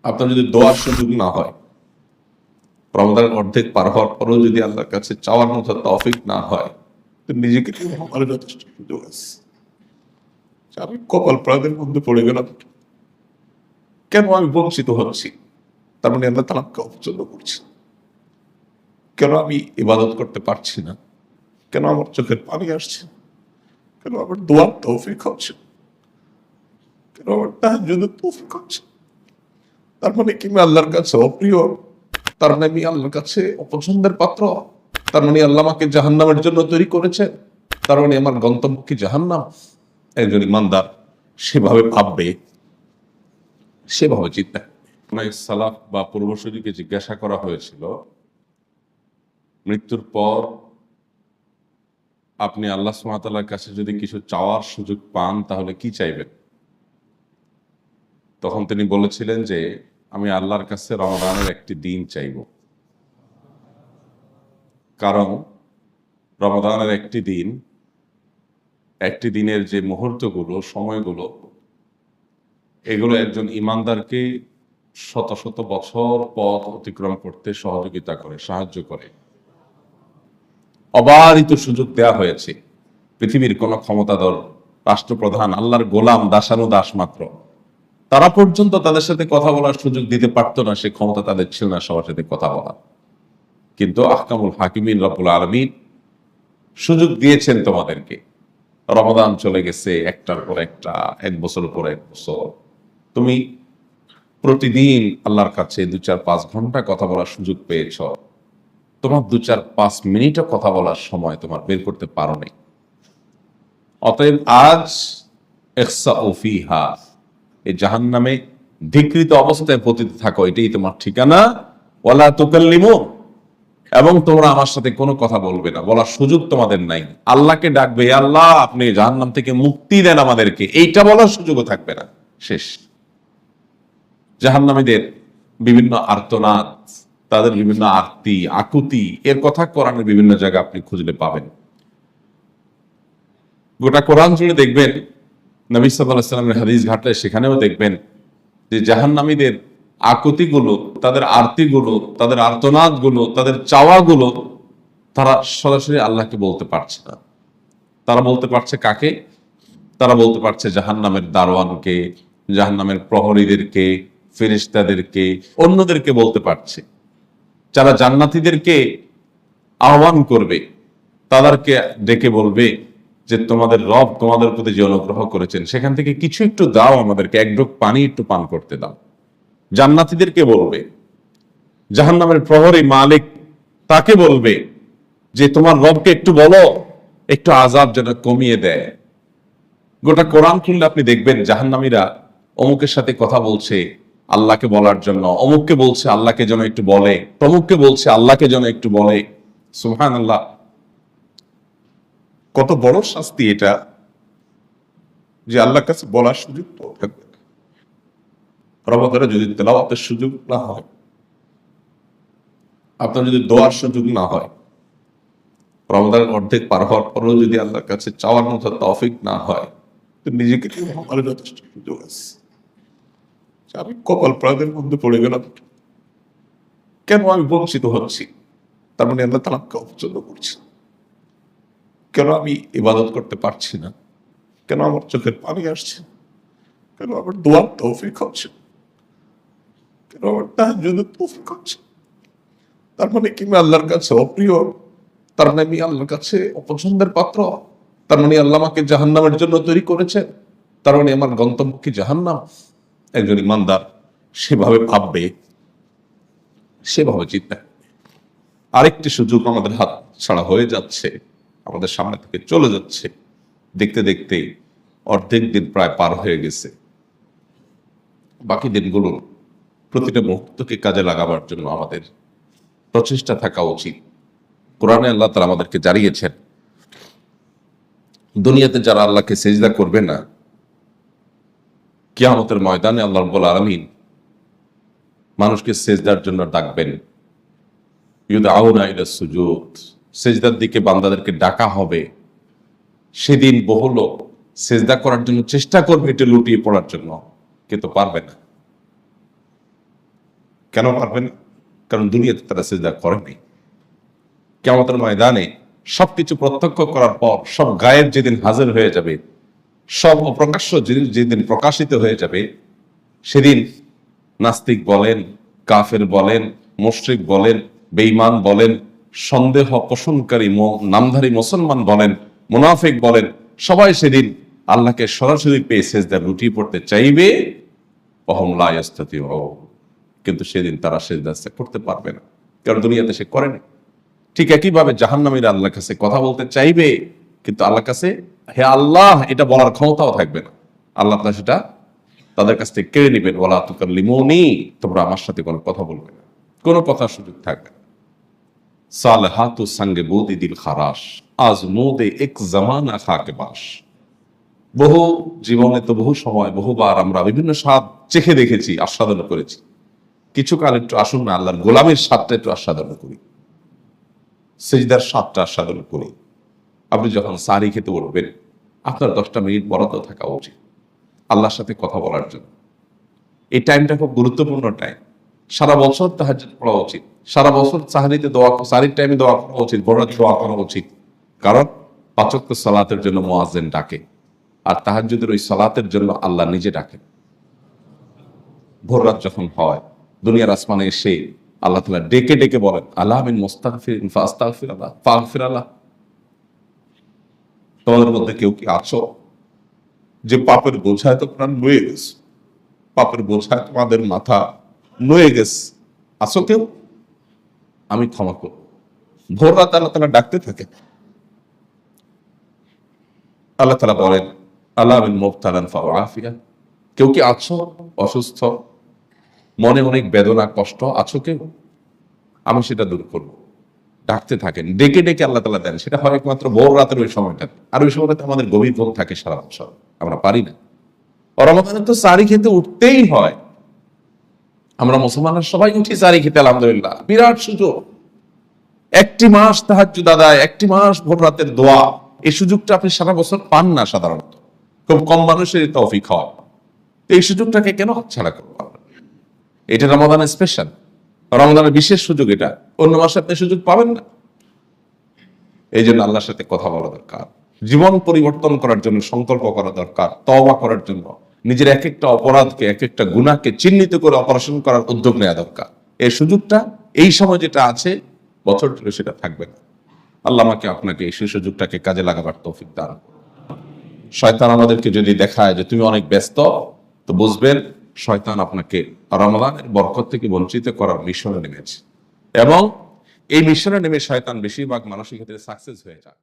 আপনার যদি দোয়ার সুযোগ না হয়, রমজানের অর্ধেক পার হওয়ার পরেও যদি আল্লাহর কাছে চাওয়ার মতো তৌফিক না হয়, তো নিজেকে নিয়ে আমার যথেষ্ট সুযোগ আছে। আমি কপাল প্রাণের মধ্যে পড়ে গেলাম, কেন আমি বঞ্চিত হচ্ছি? তার মানে আল্লাহ তাআলা আমাকে অপছন্দ করছে। কেন আমি ইবাদত করতে পারছি না? কেন আমার চোখের পানি আসছে? কেন আমার দোয়ার তৌফিক হচ্ছে? কেন আমার তাহাজ্জুদের তৌফিক হচ্ছে? তার মানে কি আমি আল্লাহর কাছে অপ্রিয়? তার মানে আমি আল্লাহর কাছে অপছন্দের পাত্র? তার মানে আল্লাহ আমাকে জাহান্নামের জন্য তৈরি করেছেন? তার মানে আমার গন্তব্য কি জাহান্নাম? একজন ইমানদার সেভাবে ভাববে, সেভাবে চিন্তা। অনেক সালাফ বা পূর্বসূরীকে জিজ্ঞাসা করা হয়েছিল, মৃত্যুর পর আপনি আল্লাহ সুবহানাহু ওয়া তাআলার কাছে যদি কিছু চাওয়ার সুযোগ পান তাহলে কি চাইবেন? তখন তিনি বলেছিলেন যে আমি আল্লাহর কাছে রমাদানের একটি দিন চাইব। কারণ রমাদানের একটি দিনের যে মুহূর্তগুলো, সময়গুলো, এগুলো একজন ইমানদারকে শত শত বছর পথ অতিক্রম করতে সহযোগিতা করে, সাহায্য করে। অবারিত সুযোগ দেয়া হয়েছে। পৃথিবীর কোন ক্ষমতাধর রাষ্ট্রপ্রধান, আল্লাহর গোলাম, দাসানুদাস মাত্র, তারা পর্যন্ত তাদের সাথে কথা বলার সুযোগ দিতে পারতো না। সে ক্ষমতা তাদের ছিল না সবার সাথে কথা বলা। কিন্তু আহকামুল হাকিমিন রব্বুল আলামিন সুযোগ দিয়েছেন তোমাদেরকে। রমাদান চলে গেছে একটার পর একটা, এক বছর পর এক বছর। তুমি প্রতিদিন আল্লাহর কাছে 2-4-5 ঘন্টা কথা বলার সুযোগ পেয়েছ। তোমার 2-4-5 মিনিটও কথা বলার সময় তোমার বের করতে পারো নাই। অতএব আজ ইখসাউ ফিহা, এই জাহান্নামে ধিকৃত অবস্থায় পতিত থাকো, এটাই তোমার ঠিকানা। ওয়ালা তুকাল্লিমু, এবং তোমরা আমার সাথে কোনো কথা বলবে না, বলার সুযোগ তোমাদের নাই। আল্লাহকে ডাকবে, আল্লাহ আপনি জাহান্নাম থেকে মুক্তি দেন আমাদেরকে, এইটা বলার সুযোগও থাকবে না। শেষ। জাহান্নামীদের বিভিন্ন আর্তনাদ, তাদের বিভিন্ন আরতি আকুতি, এর কথা কোরআনের বিভিন্ন জায়গায় আপনি খুঁজলে পাবেন। গোটা কোরআন জুড়ে দেখবেন, নবী সাল্লাল্লাহু আলাইহি ওয়াসাল্লামের হাদিস ঘাটলে সেখানেও দেখবেন যে জাহান্নামীদের আকুতিগুলো, তাদের আরতিগুলো, তাদের আর্তনাদগুলো, তাদের চাওয়াগুলো তারা সরাসরি আল্লাহকে বলতে পারছে না। তারা বলতে পারছে কাকে? তারা বলতে পারছে জাহান্নামের দারোয়ানকে, জাহান্নামের প্রহরীদেরকে, ফেরেশতাদেরকে, অন্যদেরকে বলতে পারছে। যারা জান্নাতীদেরকে আহ্বান করবে, তাদেরকে ডেকে বলবে যে তোমাদের রব তোমাদের প্রতি যে অনুগ্রহ করেছেন সেখান থেকে কিছু একটু দাও, আমাদেরকে এক ঢোক পানি একটু পান করতে দাও। জান্নাতীদেরকে বলবে। জাহান্নামের প্রহরী মালিক তাকে বলবে যে তোমার রবকে একটু বলো, একটু আযাব যেন কমিয়ে দেয়। গোটা কোরআন খুললে আপনি দেখবেন জাহান্নামীরা অমুকের সাথে কথা বলছে আল্লাহকে বলার জন্য, অমুককে বলছে আল্লাহকে যেন একটু বলে, তমুককে বলছে আল্লাহকে যেন একটু বলে। সুবহানাল্লাহ, কত বড় শাস্তি এটা, যে আল্লাহর কাছে বলার সুযোগ তো থাকবে না। রমাদানে যদি তেলাওয়াতের সুযোগ না হয়, আপনার যদি দোয়ার সুযোগ না হয়, রমাদানের অর্ধেক পার হওয়ার পরেও যদি আল্লাহর কাছে চাওয়ার মতো তৌফিক না হয়, তো নিজেকে নিয়ে আমার যথেষ্ট সুযোগ আছে। আমি কপাল প্রাণের মধ্যে পড়ে গেলাম, কেন আমি বঞ্চিত হচ্ছি? তার মানে আল্লাহ তাআলা আমাকে অপছন্দ করছে। কেন আমি ইবাদত করতে পারছি না? কেন আমার চোখের পানি আসছে? কেন আমার দোয়ার তৌফিক হচ্ছে? কেন আমার তাহাজ্জুদের তৌফিক হচ্ছে? তার মানে কি আমি আল্লাহর কাছে অপ্রিয়? তার মানে আমি আল্লাহর কাছে অপছন্দের পাত্র? তার মানে আল্লাহ আমাকে জাহান্নামের জন্য তৈরি করেছেন? তার মানে আমার গন্তব্য কি জাহান্নাম? একজন ইমানদার সেভাবে ভাববে, সেভাবে চিন্তা। আরেকটি সুযোগ আমাদের হাত ছাড়া হয়ে যাচ্ছে, আমাদের সামনে থেকে চলে যাচ্ছে। দেখতে দেখতে অর্ধেক দিন প্রায় পার হয়ে গেছে। বাকি দিনগুলো প্রতিটা মুহূর্তকে কাজে লাগাবার জন্য আমাদের প্রচেষ্টা থাকা উচিত। কোরআনে আল্লাহ তাআলা আমাদেরকে জানিয়েছেন, দুনিয়াতে যারা আল্লাহকে সেজদা করবে না, কিয়ামতের ময়দানে আল্লাহ রাব্বুল আলামিন মানুষকে সেজদার জন্য ডাকবেন। ইউদআউনা ইলাস সুজুদ, সেজদার দিকে বান্দাদেরকে ডাকা হবে। সেদিন বহু লোক সেজদা করার জন্য চেষ্টা করবে, এটা লুটিয়ে পড়ার জন্য, কিন্তু পারবে না। কেন পারবে না? কারণ দুনিয়াতে তারা সিজদা করেনি। কিয়ামতের ময়দানে সবকিছু প্রত্যক্ষ করার পর, সব গায়েব যেদিন হাজির হয়ে যাবে, সব অপ্রকাশ্য জিনিস যেদিন প্রকাশিত হয়ে যাবে, সেদিন নাস্তিক বলেন, কাফের বলেন, মুশরিক বলেন, বেঈমান বলেন, সন্দেহ পোষণকারী নামধারী মুসলমান বলেন, মুনাফিক বলেন, সবাই সেদিন আল্লাহকে সরাসরি পেয়ে সেজদা লুটিয়ে পড়তে চাইবে। অহম লা ইয়াস্তাতিউন, কিন্তু সেদিন তারা সেজদা করতে পারবে না, কারণ দুনিয়াতে সে করেনি। ঠিক একইভাবে জাহান্নামীরা আল্লাহর কাছে কথা বলতে চাইবে, কিন্তু আল্লাহর কাছে হে আল্লাহ এটা বলার ক্ষমতাও থাকবে না। আল্লাহ তাআলা সেটা তাদের কাছ থেকে কেড়ে নেবেন। ওয়ালা তুকাল্লিমুনি, তোমরা আমার সাথে কোনো কথা বলবে না, কোনো কথার সুযোগ থাকবে না। সালেহাতু সঙ্গে বুদি দিল খারাস, আজ মোদে এক জামানা খাকে বাস। বহু জীবনে তো বহু সময় বহুবার আমরা বিভিন্ন স্বাদ চেখে দেখেছি, আস্বাদন করেছি। কিছুকাল একটু আসুন না আল্লাহর গোলামের স্বাদটা একটু আস্বাদন করি, সেজদার স্বাদটা আস্বাদন করি। আপনি যখন সারি খেতে উঠবেন, আপনার 10টা মিনিট বরাদ্দ থাকা উচিত আল্লাহর সাথে কথা বলার জন্য। এই টাইমটা খুব গুরুত্বপূর্ণ টাইম। সারা বছর তাহাজ্জুদ পড়া উচিত, সারা বছর সাহরিতে দোয়া, সারির টাইমে দোয়া করা উচিত, ভোররাতে দোয়া করা উচিত। কারণ 5 ওয়াক্ত সালাতের জন্য মুয়াজ্জিন ডাকে, আর তাহাজ্জুদের ওই সালাতের জন্য আল্লাহ নিজে ডাকেন। ভোররাত যখন হয়, দুনিয়ার আসমানে এসে আল্লাহ তাআলা ডেকে ডেকে বলেন, আলা মিন মুস্তাগফিরিন ফাস্তাগফিরুল্লাহ ফাগফিরাল্লাহ। তোমাদের মধ্যে কেউ কি আছো যে পাপের বোঝায় তো প্রাণ নুয়ে গেছে, পাপের বোঝায় তোমাদের মাথা নুয়ে গেছে, আছো কেউ? আমি ক্ষমা করব। ভোর রাত আল্লাহ তাআলা ডাকতে থাকে। আল্লাহ তাআলা বলেন, আলা মিন মুবতালান ফাআফিয়া, কেউ কি আছো অসুস্থ, মনে অনেক বেদনা কষ্ট, আছো কেউ? আমি সেটা দূর করবো। ডাকতে থাকেন, ডেকে ডেকে আল্লাহ তাআলা দেন। সেটা হয় একমাত্র ভোর রাতের ওই সময়টাতে, আর ওই সময়টাতে আমাদের গভীর ঘুম থাকে সারা বছর, আমরা পারি না। রমাদানে তো সারি খেতে উঠতেই হয়। আমরা মুসলমানরা সবাই উঠি সারি খেতে, আলহামদুলিল্লাহ, বিরাট সুযোগ। একটি মাস তাহাজ্জুদ আদায়, একটি মাস ভোর রাতের দোয়া, এই সুযোগটা আপনি সারা বছর পান না সাধারণত, খুব কম মানুষের তৌফিক হয়। এই সুযোগটাকে কেন হাতছাড়া করবো? এটা রমাদানের স্পেশাল, রমাদানের বিশেষ সুযোগ এটা, অন্য মাসে আপনি সুযোগ পাবেন না। এই জন্য আল্লাহর সাথে কথা বলা দরকার, জীবন পরিবর্তন করার জন্য সংকল্প করা দরকার, তওবা করার জন্য নিজের এক একটা অপরাধকে, এক একটা গুনাহকে চিহ্নিত করে অপারেশন করার উদ্যোগ নেওয়া দরকার। এই সুযোগটা এই সময় যেটা আছে, বছর ধরে সেটা থাকবে না। আল্লাহ আমাকে আপনাকে এই সুযোগটাকে কাজে লাগাবার তৌফিক দান। শয়তান আমাদেরকে যদি দেখায় যে তুমি অনেক ব্যস্ত, তো বুঝবেন শয়তান আপনাকে রমাদানের বরকত থেকে বঞ্চিত করার মিশনে নেমেছে, এবং এই মিশনে নেমে শয়তান বেশিরভাগ মানুষের ক্ষেত্রে সাকসেস হয়ে যায়।